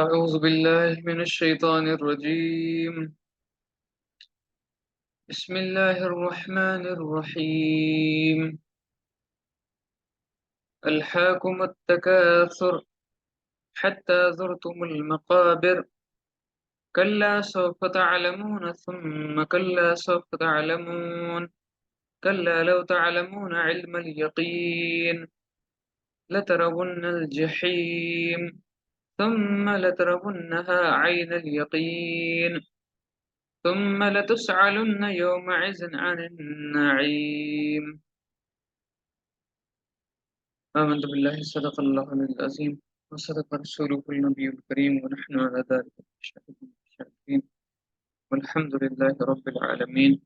أعوذ بالله من الشيطان الرجيم. بسم الله الرحمن الرحيم. ألهاكم التكاثر حتى زرتم المقابر. كلا سوف تعلمون ثم كلا سوف تعلمون. كلا لو تعلمون علم اليقين لترون الجحيم ثم لترونها عين اليقين ثم لتسألن يومئذ عن النعيم. آمنت بالله صدق الله العظيم وصدق رسوله النبي الكريم ونحن على ذلك من الشاهدين والحمد لله رب العالمين.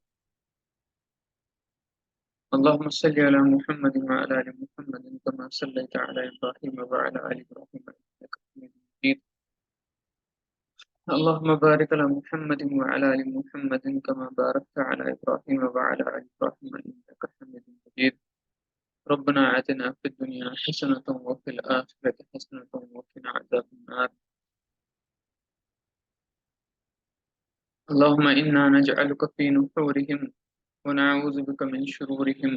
اللهم صل على محمد وعلى آل محمد كما صليت على إبراهيم وعلى آل إبراهيم إنك حميد مجيد. اللهم بارك على محمد وعلى آل محمد كما باركت على إبراهيم وعلى آل إبراهيم إنك حميد مجيد. ربنا آتنا في الدنيا حسنة وفي الآخرة حسنة وقنا عذاب النار. اللهم إنا نجعلك في نحورهم ونعوذ بك من شرورهم.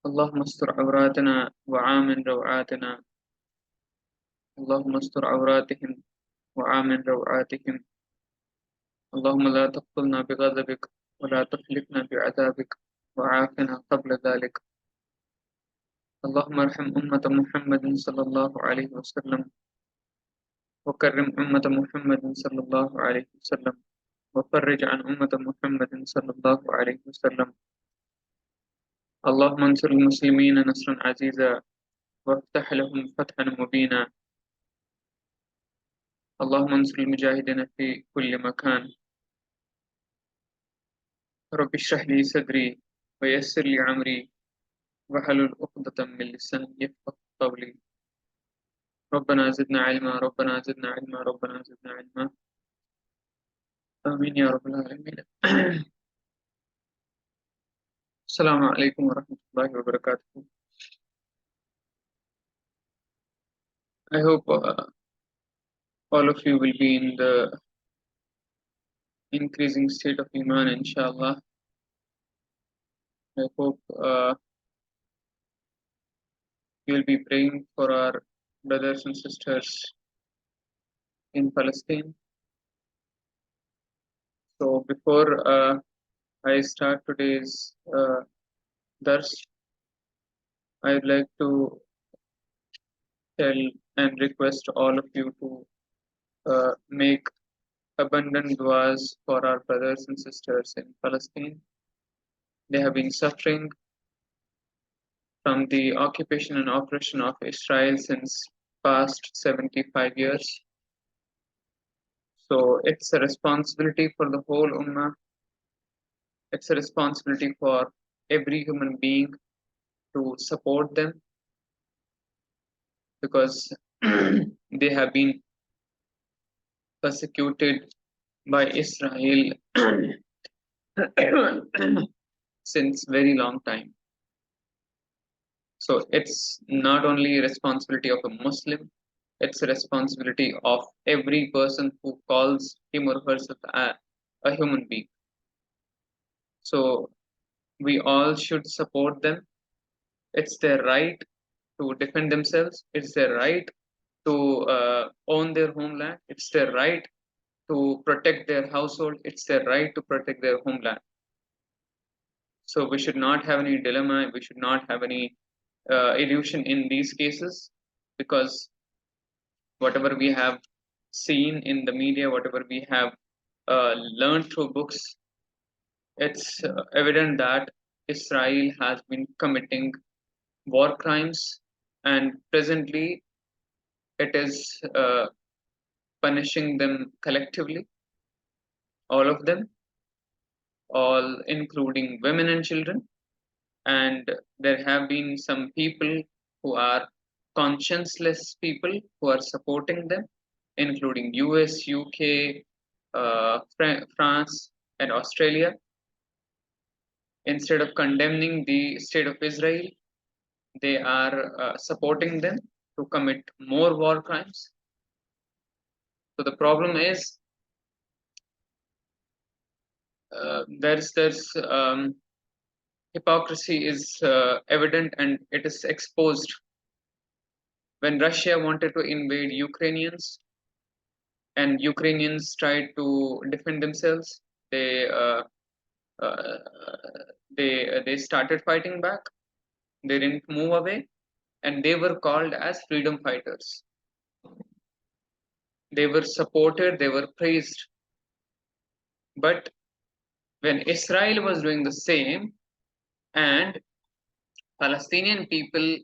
اللهم استر عوراتنا وآمن روعاتنا. اللهم استر عوراتهم وآمن روعاتهم. اللهم لا تقتلنا بغضبك ولا تهلكنا بعذابك وعافنا قبل ذلك. اللهم ارحم أمة محمد صلى الله عليه وسلم وكرم أمة محمد صلى الله عليه وسلم وفرج عن أمة محمد صلى الله عليه وسلم. اللهم انصر المسلمين نصرا عزيزا وافتح لهم فتحا مبينا. اللهم انصر المجاهدين في كل مكان. رب اشرح لي صدري ويسر لي عمري واحلل عقدة من لساني يفقهوا قولي. ربنا زدنا علما ربنا زدنا علما ربنا زدنا علما. آمين يا رب العالمين. السلام عليكم ورحمة الله وبركاته. I hope all of you will be in the increasing state of Iman, inshallah. I hope we will be praying for our brothers and sisters in Palestine. So, before I start today's dars, I would like to tell and request all of you to make abundant duas for our brothers and sisters in Palestine. They have been suffering from the occupation and oppression of Israel since past 75 years. So it's a responsibility for the whole Ummah. It's a responsibility for every human being to support them because they have been persecuted by Israel since very long time. So it's not only a responsibility of a Muslim, it's a responsibility of every person who calls him or herself a human being. So we all should support them. It's their right to defend themselves. It's their right to own their homeland. It's their right to protect their household. It's their right to protect their homeland. So we should not have any dilemma. We should not have any illusion in these cases because whatever we have seen in the media, whatever we have learned through books, it's evident that Israel has been committing war crimes, and presently it is punishing them collectively, all of them, all including women and children. And there have been some people who are conscienceless people who are supporting them, including US, UK, France, and Australia. Instead of condemning the state of Israel, they are supporting them to commit more war crimes. So the problem is there's hypocrisy is evident and it is exposed when Russia wanted to invade Ukrainians and Ukrainians tried to defend themselves. They uh, they started fighting back. They didn't move away, and they were called as freedom fighters. They were supported. They were praised. But when Israel was doing the same, and Palestinian people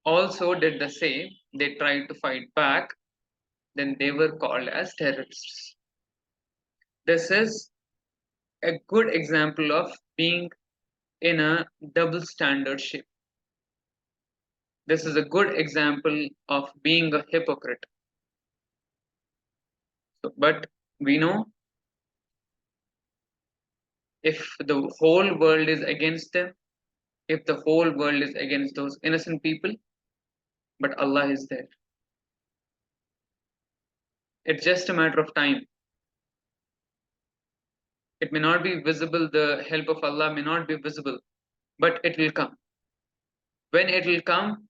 also did the same, they tried to fight back, then they were called as terrorists. This is a good example of being in a double standard ship. This is a good example of being a hypocrite. So, but we know if the whole world is against them, if the whole world is against those innocent people, but Allah is there. It's just a matter of time. It may not be visible, the help of Allah may not be visible, but it will come. When it will come,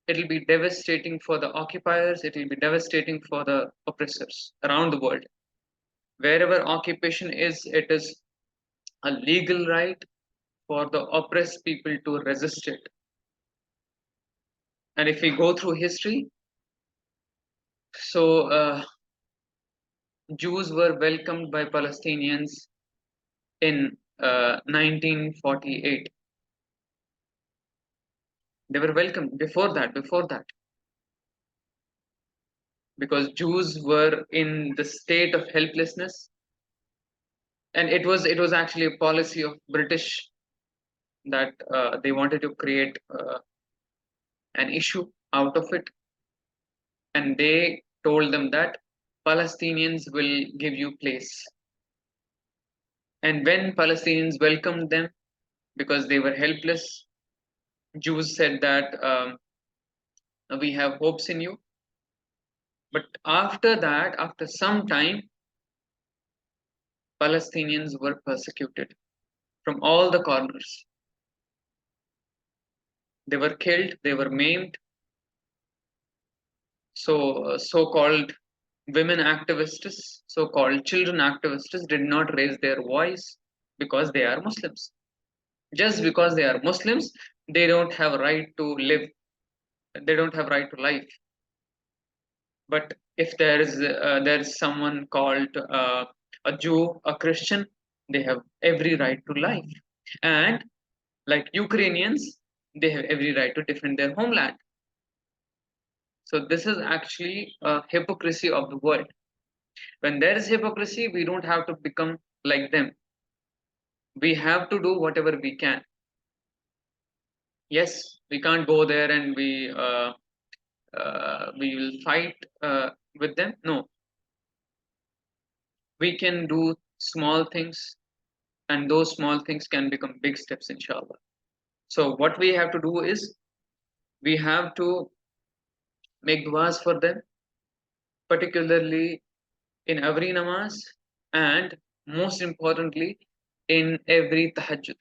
it will be devastating for the occupiers, it will be devastating for the oppressors around the world. Wherever occupation is, it is a legal right for the oppressed people to resist it. And if we go through history, so Jews were welcomed by Palestinians in 1948. They were welcomed before that, because Jews were in the state of helplessness, and it was actually a policy of British that they wanted to create an issue out of it, and they told them that Palestinians will give you place. And when Palestinians welcomed them because they were helpless, Jews said that we have hopes in you. But after that, after some time, Palestinians were persecuted from all the corners. They were killed, they were maimed. So, so-called women activists, so-called children activists did not raise their voice because they are Muslims. Just because they are Muslims, they don't have a right to live. They don't have right to life. But if there is someone called a Jew, a Christian, they have every right to life. And like Ukrainians, they have every right to defend their homeland. So this is actually a hypocrisy of the world. When there is hypocrisy, we don't have to become like them. We have to do whatever we can. Yes, we can't go there and we will fight with them. No, we can do small things, and those small things can become big steps, inshallah. So what we have to do is we have to make du'as for them, particularly in every namaz, and most importantly in every tahajjud.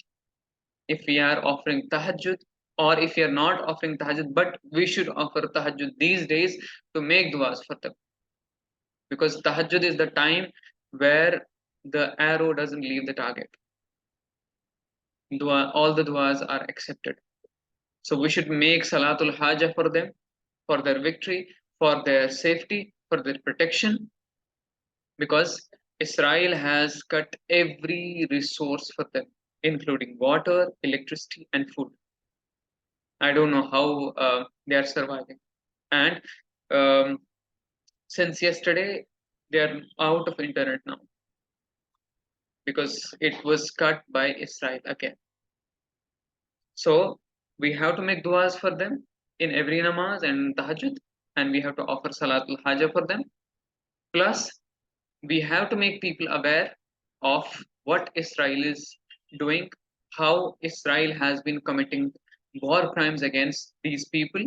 If we are offering tahajjud, or if we are not offering tahajjud, but we should offer tahajjud these days to make du'as for them, because tahajjud is the time where the arrow doesn't leave the target. All the du'as are accepted. So we should make Salatul Haja for them, for their victory, for their safety, for their protection, because Israel has cut every resource for them, including water, electricity, and food. I don't know how they are surviving. And um, since yesterday, they are out of internet now because it was cut by Israel again. So we have to make du'as for them in every namaz and tahajjud, and we have to offer Salatul Haja for them. Plus, we have to make people aware of what Israel is doing, how Israel has been committing war crimes against these people,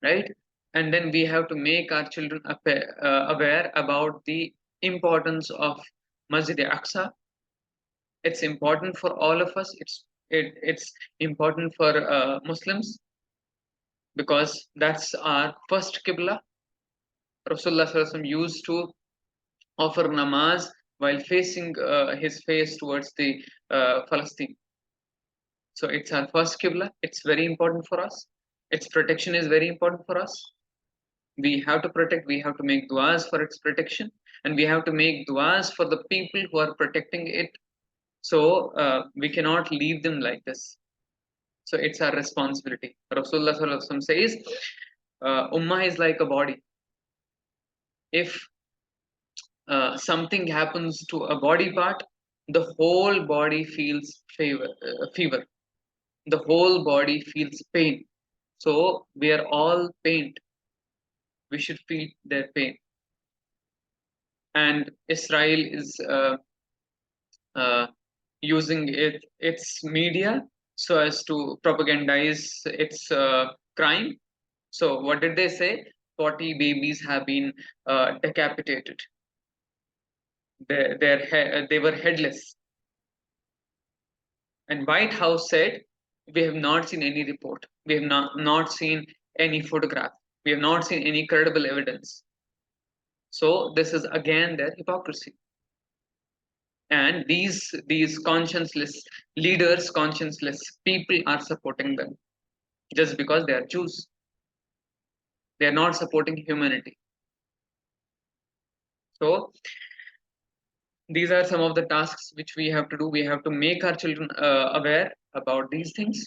right? And then we have to make our children aware about the importance of Masjid Aqsa. It's important for all of us. It's important for Muslims because that's our first qibla. Rasulullah Sallallahu Alaihi Wasallam used to offer namaz while facing his face towards the Palestine. So it's our first qibla. It's very important for us. Its protection is very important for us. We have to protect. We have to make du'as for its protection, and we have to make du'as for the people who are protecting it. So we cannot leave them like this. So it's our responsibility. Rasulullah Sallallahu Alaihi Wasallam says, Ummah is like a body. If something happens to a body part, the whole body feels fever. The whole body feels pain. So we are all pained. We should feel their pain. And Israel is uh, using its media so as to propagandize its crime. So what did they say? 40 babies have been decapitated. They were headless. And White House said, we have not seen any report. We have not seen any photograph. We have not seen any credible evidence. So this is again their hypocrisy. And these conscienceless leaders, conscienceless people are supporting them just because they are Jews. They are not supporting humanity. So these are some of the tasks which we have to do. We have to make our children aware about these things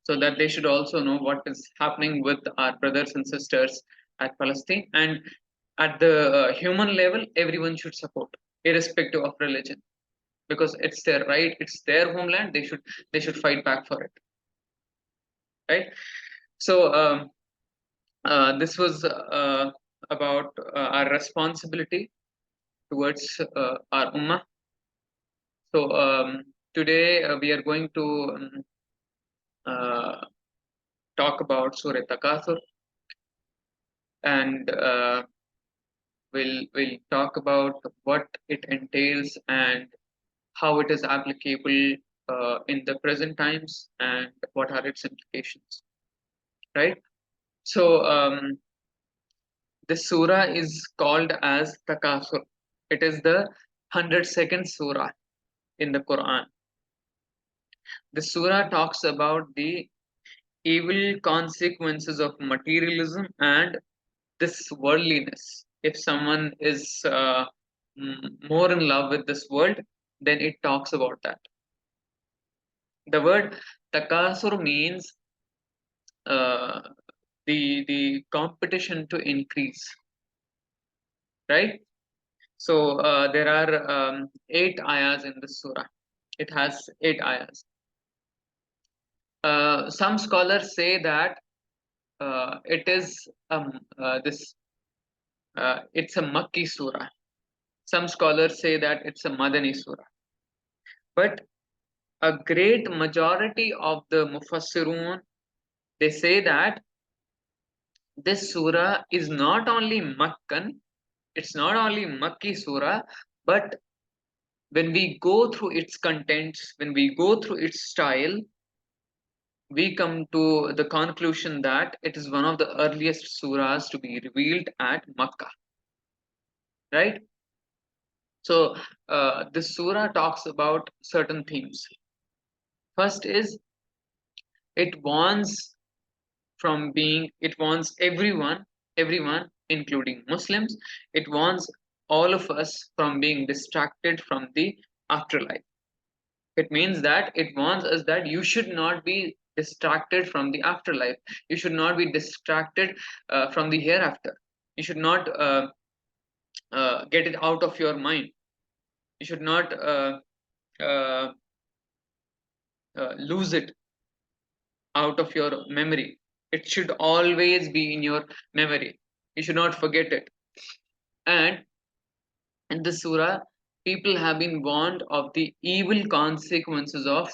so that they should also know what is happening with our brothers and sisters at Palestine. And at the human level, everyone should support, irrespective of religion, because it's their right, it's their homeland. They should fight back for it, right? So this was about our responsibility towards our ummah. So today we are going to uh, talk about Surah Takathur, and we'll talk about what it entails and how it is applicable in the present times and what are its implications, right? So this surah is called as Takathur. It is the 102nd surah in the Quran. The surah talks about the evil consequences of materialism and this worldliness. If someone is more in love with this world, then it talks about that. The word takasur means uh, the competition to increase, right? So there are 8 ayahs in this surah. It has 8 ayahs. Some scholars say that it is this it's a Makki surah. Some scholars say that it's a Madani surah. But a great majority of the Mufassirun, they say that this surah is not only Makkan, it's not only Makki surah, but when we go through its contents, when we go through its style, we come to the conclusion that it is one of the earliest surahs to be revealed at Makkah, right? So this surah talks about certain themes. First is it warns it warns everyone, including Muslims. It warns all of us from being distracted from the afterlife. It means that it warns us that you should not be distracted from the afterlife. You should not be distracted from the hereafter. You should not get it out of your mind. You should not uh, lose it out of your memory. It should always be in your memory. You should not forget it. And in this surah, people have been warned of the evil consequences of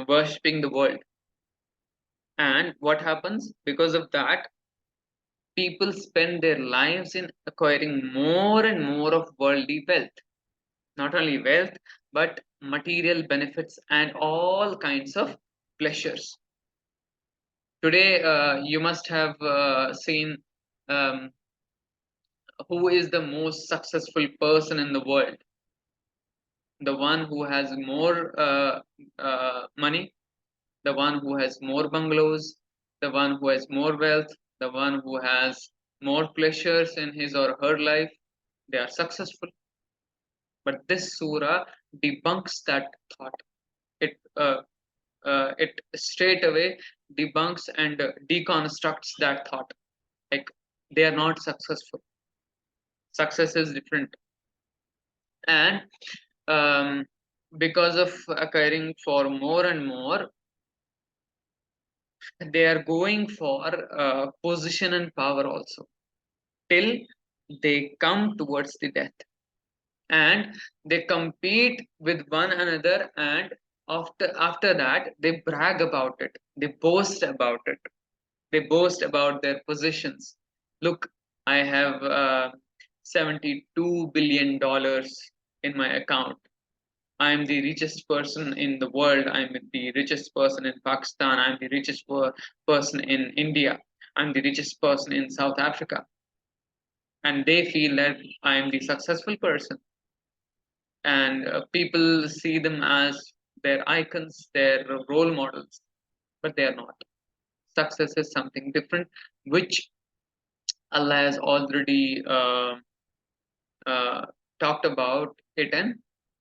worshipping the world. And what happens because of that? people spend their lives in acquiring more and more of worldly wealth. Not only wealth, but material benefits and all kinds of pleasures. Today, you must have seen um, who is the most successful person in the world. The one who has more money, the one who has more bungalows, the one who has more wealth, the one who has more pleasures in his or her life. They are successful. But this surah debunks that thought. It straight away debunks and deconstructs that thought. Like, they are not successful. Success is different. And um, because of acquiring for more and more, they are going for position and power also, till they come towards the death, and they compete with one another, and after that they brag about it, they boast about it, they boast about their positions. Look, I have $72 billion in my account. I'm the richest person in the world. I'm the richest person in Pakistan. I'm the richest person in India. I'm the richest person in South Africa. And they feel that I'm the successful person. And people see them as their icons, their role models, but they are not. Success is something different, which Allah has already uh, talked about it in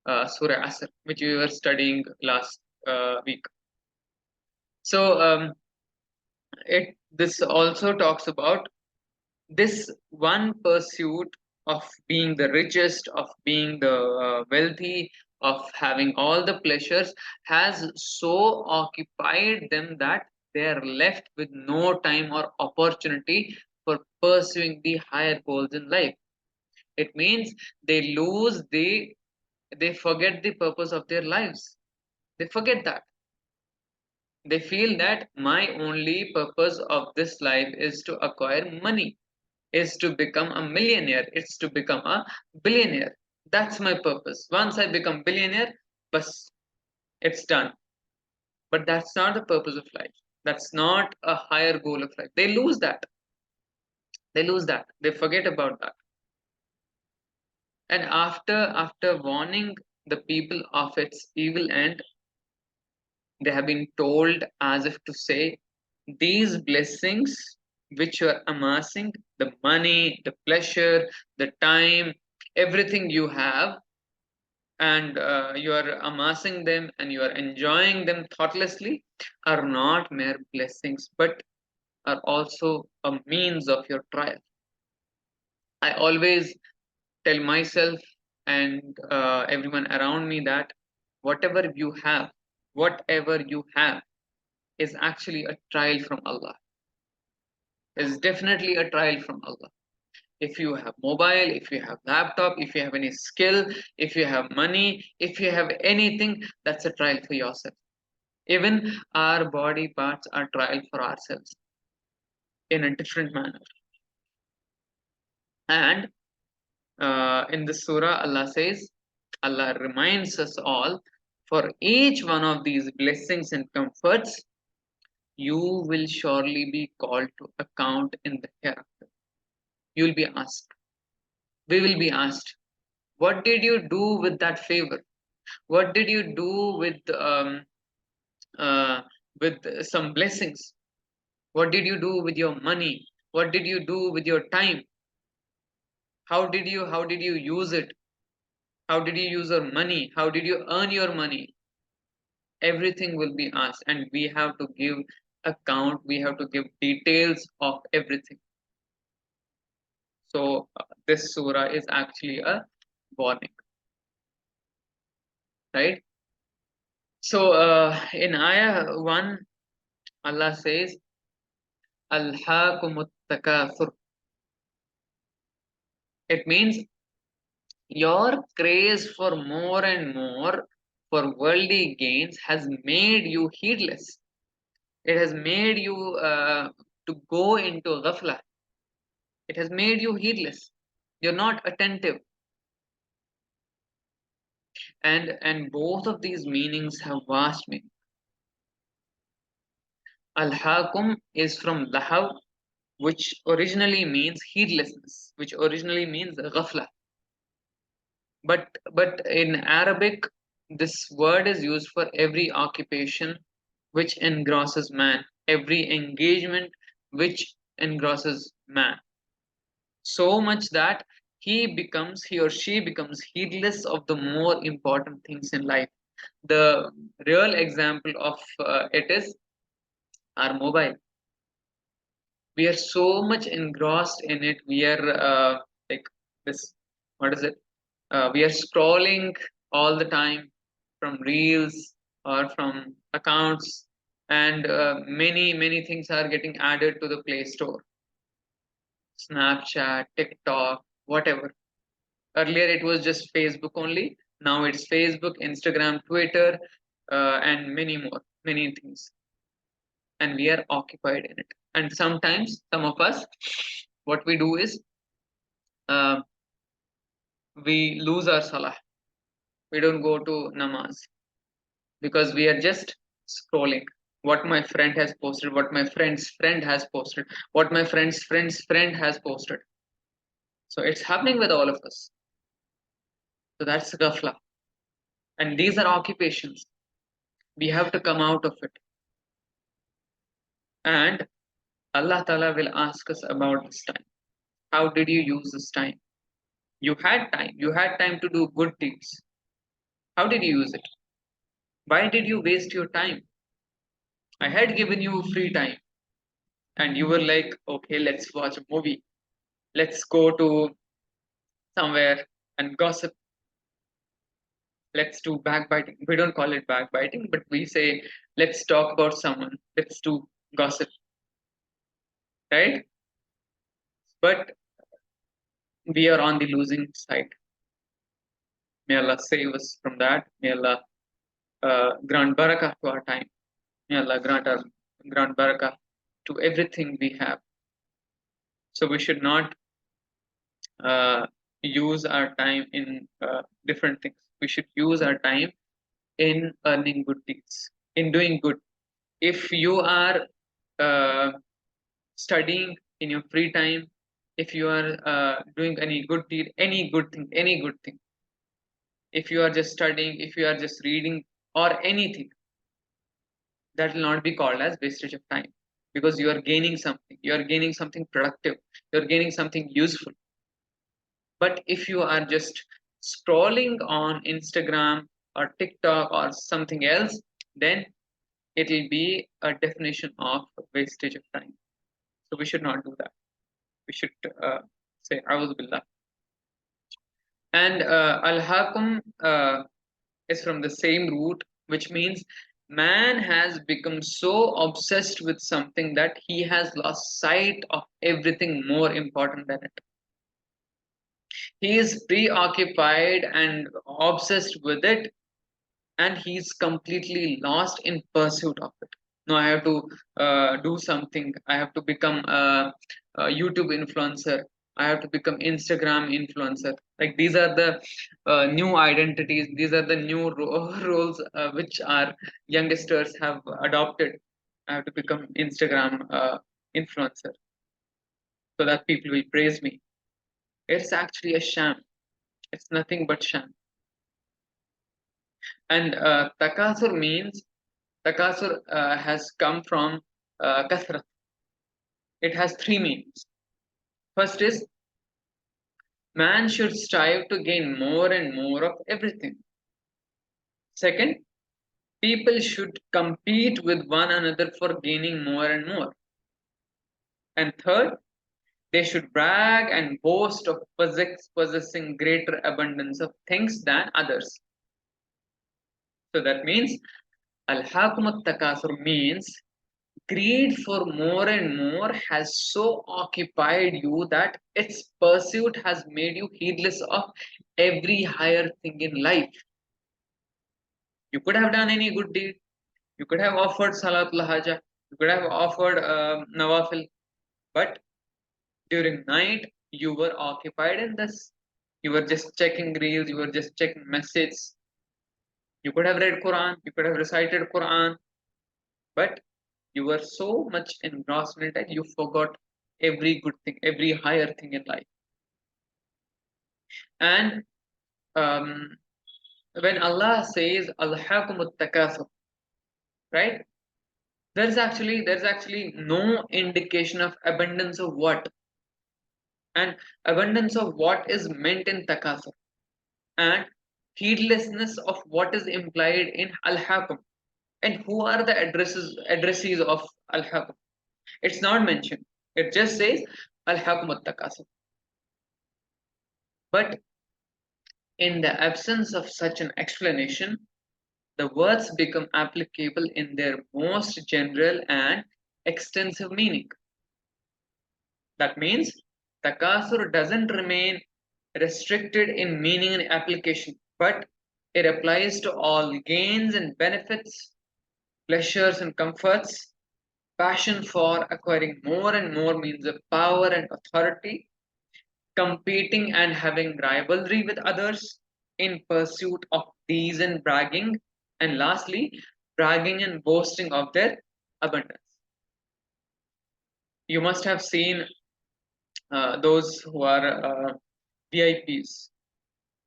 Surah Asr, which we were studying last week. So it this also talks about this one pursuit of being the richest, of being the wealthy, of having all the pleasures has so occupied them that they are left with no time or opportunity for pursuing the higher goals in life. It means they forget the purpose of their lives. They forget that. They feel that my only purpose of this life is to acquire money, is to become a millionaire, it's to become a billionaire. That's my purpose. Once I become billionaire, bas, it's done. But that's not the purpose of life. That's not a higher goal of life. They lose that. They lose that. They forget about that. And after warning the people of its evil end, they have been told, as if to say, these blessings which you are amassing, the money, the pleasure, the time, everything you have, and you are amassing them and you are enjoying them thoughtlessly, are not mere blessings, but are also a means of your trial. I always tell myself and everyone around me that whatever you have, whatever you have, is actually a trial from Allah. Is definitely a trial from Allah. If you have mobile, if you have laptop, if you have any skill, if you have money, if you have anything, that's a trial for yourself. Even our body parts are trial for ourselves in a different manner. And in the surah, Allah reminds us all, for each one of these blessings and comforts, you will surely be called to account in the hereafter. You will be asked. We will be asked, what did you do with that favor? What did you do uh, with some blessings? What did you do with your money? What did you do with your time? How did you use it? How did you use your money? How did you earn your money? Everything will be asked, and we have to give account. We have to give details of everything. So this surah is actually a warning, right? So in ayah 1, Allah says, Alhaakumut takathur. It means your craze for more and more, for worldly gains, has made you heedless. It has made you to go into ghafla. It has made you heedless. You're not attentive. And both of these meanings have vast meaning. Al-hakum is from lahaw, which originally means heedlessness, which originally means ghafla. But in Arabic, this word is used for every occupation which engrosses man, every engagement which engrosses man. So much that he or she becomes heedless of the more important things in life. The real example of it is our mobile. We are so much engrossed in it. We are like this, what is it? We are scrolling all the time from reels or from accounts, and many things are getting added to the Play Store. Snapchat, TikTok, whatever. Earlier it was just Facebook only. Now it's Facebook, Instagram, Twitter, and many more, many things. And we are occupied in it. And sometimes, some of us, what we do is uh, we lose our salah. We don't go to namaz because we are just scrolling. What my friend has posted, what my friend's friend has posted, what my friend's friend has posted. So it's happening with all of us. So that's ghafla. And these are occupations. We have to come out of it. And Allah Ta'ala will ask us about this time. How did you use this time? You had time. You had time to do good deeds. How did you use it? Why did you waste your time? I had given you free time and you were like, okay, let's watch a movie. Let's go to somewhere and gossip. Let's do backbiting. We don't call it backbiting, but we say, let's talk about someone. Let's do gossip, right? But we are on the losing side. May Allah save us from that. May Allah grant barakah to our time. May Allah grant barakah to everything we have. So we should not uh, use our time in different things. We should use our time in earning good deeds, in doing good. If you are uh, studying in your free time, if you are doing any good deed, any good thing, if you are just studying, if you are just reading or anything, that will not be called as wastage of time because you are gaining something. You are gaining something productive. You are gaining something useful. But if you are just scrolling on Instagram or TikTok or something else, then it will be a definition of wastage of time. So we should not do that. We should say A'udhu Billah. And Al-Hakum is from the same root, which means man has become so obsessed with something that he has lost sight of everything more important than it. He is preoccupied and obsessed with it, and he's completely lost in pursuit of it. No, I have to do something. I have to become a YouTube influencer. I have to become Instagram influencer. Like these are the new identities. These are the new roles which our youngsters have adopted. I have to become Instagram influencer so that people will praise me. It's actually a sham. It's nothing but sham. And Takathur has come from kathrat. It has three meanings. First is man should strive to gain more and more of everything. Second, people should compete with one another for gaining more and more. And third, they should brag and boast of possessing greater abundance of things than others. So that means Al-Hakumat Takathur means greed for more and more has so occupied you that its pursuit has made you heedless of every higher thing in life. You could have done any good deed. You could have offered Salatul Haja. You could have offered Nawafil. But During night, you were occupied in this. You were just checking reels, you were just checking messages. You could have read Quran, you could have recited Quran, but you were so much engrossed in it that you forgot every good thing, every higher thing in life. And um, when Allah says Alhaakumut Takathur, right? There's actually no indication of abundance of what, and abundance of what is meant in Takathur, and heedlessness of what is implied in Al-Hakum. And who are the addressees of Al-Hakum? It's not mentioned. It just says Al-Hakum at-Takasur. But in the absence of such an explanation, the words become applicable in their most general and extensive meaning. That means Takasur doesn't remain restricted in meaning and application, but it applies to all gains and benefits, pleasures and comforts, passion for acquiring more and more means of power and authority, competing and having rivalry with others in pursuit of these and bragging, and lastly, bragging and boasting of their abundance. You must have seen those who are VIPs,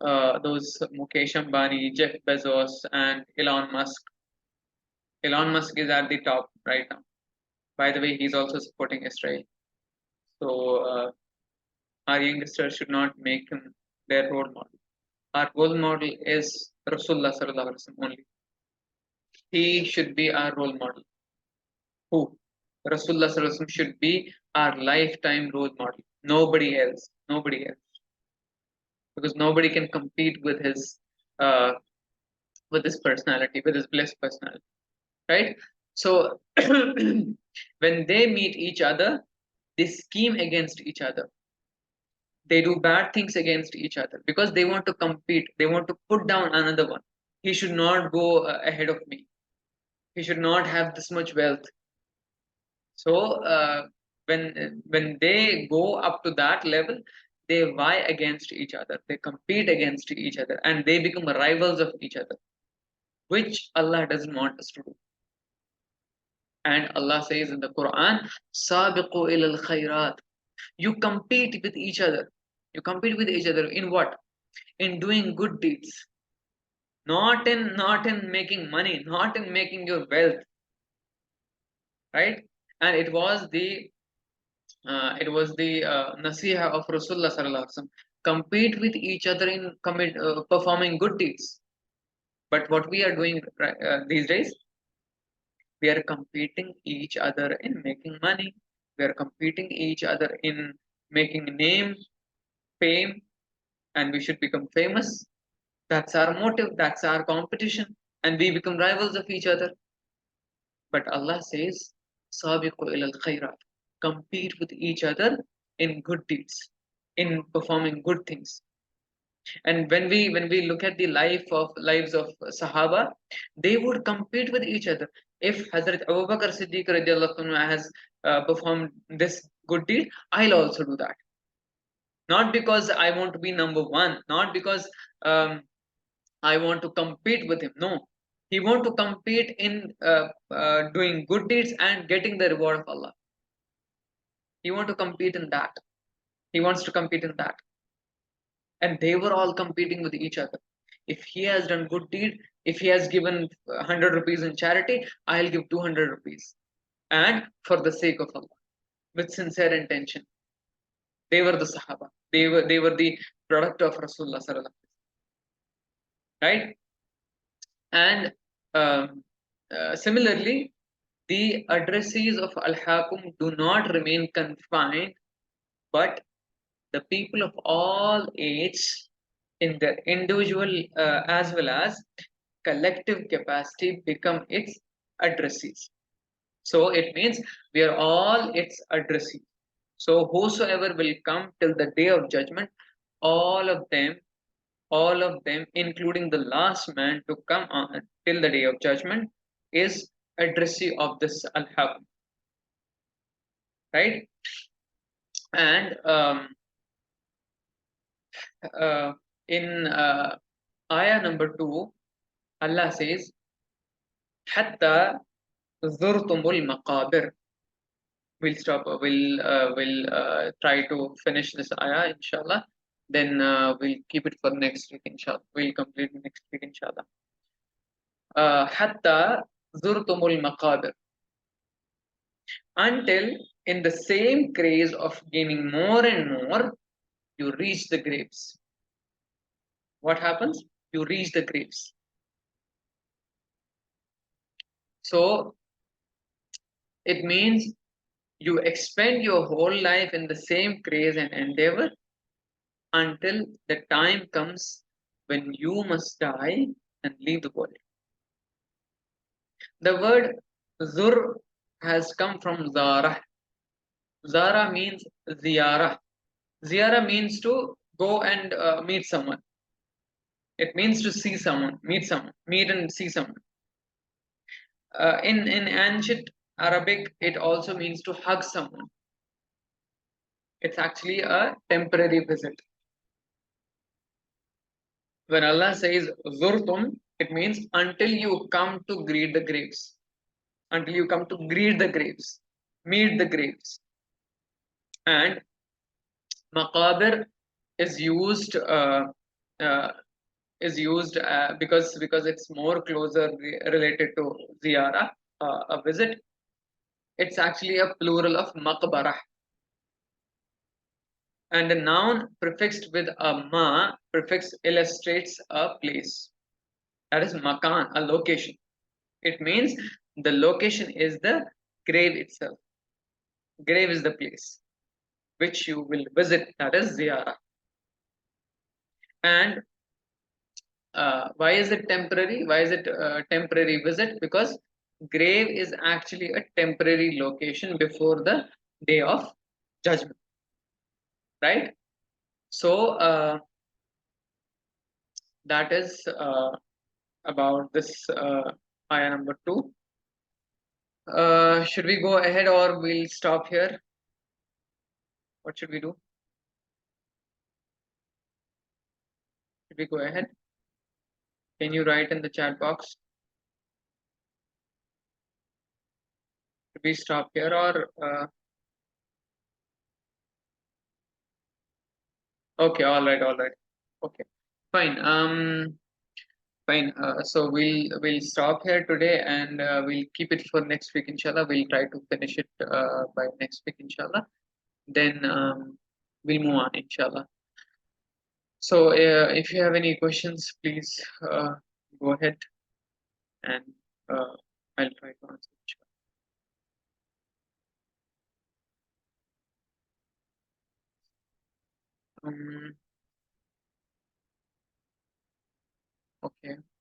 those Mukesh Ambani, Jeff Bezos, and Elon Musk. Elon Musk is at the top right now. By the way, he's also supporting Israel. So our youngsters should not make him their role model. Our role model is Rasulullah sallallahu alaihi wasallam only. He should be our role model. Who? Rasulullah sallallahu alaihi wasallam should be our lifetime role model. Nobody else. Nobody else. Because nobody can compete uh, with his personality, with his blessed personality. Right? So when they meet each other, they scheme against each other. They do bad things against each other because they want to compete. They want to put down another one. He should not go ahead of me. He should not have this much wealth. So when they go up to that level, they vie against each other. They compete against each other, and they become rivals of each other, which Allah doesn't want us to do. And Allah says in the Quran, "Sabiqu ilal khairat." You compete with each other. You compete with each other in what? In doing good deeds, not in making money, not in making your wealth, right? And it was the nasiha of Rasulullah sallallahu alaihi wasallam. Compete with each other in performing good deeds. But what we are doing these days, we are competing each other in making money. We are competing each other in making name, fame, and we should become famous. That's our motive. That's our competition, and we become rivals of each other. But Allah says, "Sabiqu ilal khairat." Compete with each other in good deeds, in performing good things. And when we look at the lives of Sahaba, they would compete with each other. If Hazrat Abu Bakr Siddiq radiallahu anhu has performed this good deed, I'll also do that. Not because I want to be number one, not because um, I want to compete with him. No, he want to compete in doing good deeds and getting the reward of Allah. He want to compete in that. He wants to compete in that. And they were all competing with each other. If he has done good deed, if he has given 100 rupees in charity, I'll give 200 rupees. And for the sake of Allah, with sincere intention. They were the Sahaba. They were the product of Rasulullah sallallahu right? And um, similarly, the addressees of Al-Hakum do not remain confined, but the people of all age, in their individual as well as collective capacity, become its addressees. So it means we are all its addressees. So whosoever will come till the day of judgment, all of them, all of them, including the last man to come on till the day of judgment, is addressee of this Al-Haq, right? And uh, in ayah number 2, Allah says, "Hatta zurtumul maqabir." We'll stop. We'll try to finish this ayah, inshallah. Then we'll keep it for next week, inshallah. We'll complete next week, inshallah. Hatta zurtumul maqabir, until in the same craze of gaining more and more, you reach the graves. What happens? You reach the graves. So it means you expend your whole life in the same craze and endeavor until the time comes when you must die and leave the body. The word zur has come from zara. Zara means ziyara. Ziyara means to go and meet someone. It means to see someone, meet and see someone. In ancient Arabic, it also means to hug someone. It's actually a temporary visit. When Allah says zurtum, it means until you come to greet the graves. Until you come to greet the graves, meet the graves. And maqabir is used uh, because it's more closer related to ziyara, a visit. It's actually a plural of maqbarah, and a noun prefixed with a ma prefix illustrates a place. That is makan, a location. It means the location is the grave itself. Grave is the place which you will visit. That is ziyara. And why is it temporary? Why is it a temporary visit? Because grave is actually a temporary location before the day of judgment, right? So that is about this ayah number 2. Should we go ahead or we'll stop here? What should we do? Should we go ahead? Can you write in the chat box? Should we stop here or okay, all right. Okay, fine. Fine. So we'll stop here today, and we'll keep it for next week, inshallah. We'll try to finish it by next week, inshallah. Then we'll move on, inshallah. So if you have any questions, please go ahead, and uh, I'll try to answer, inshallah. Okay.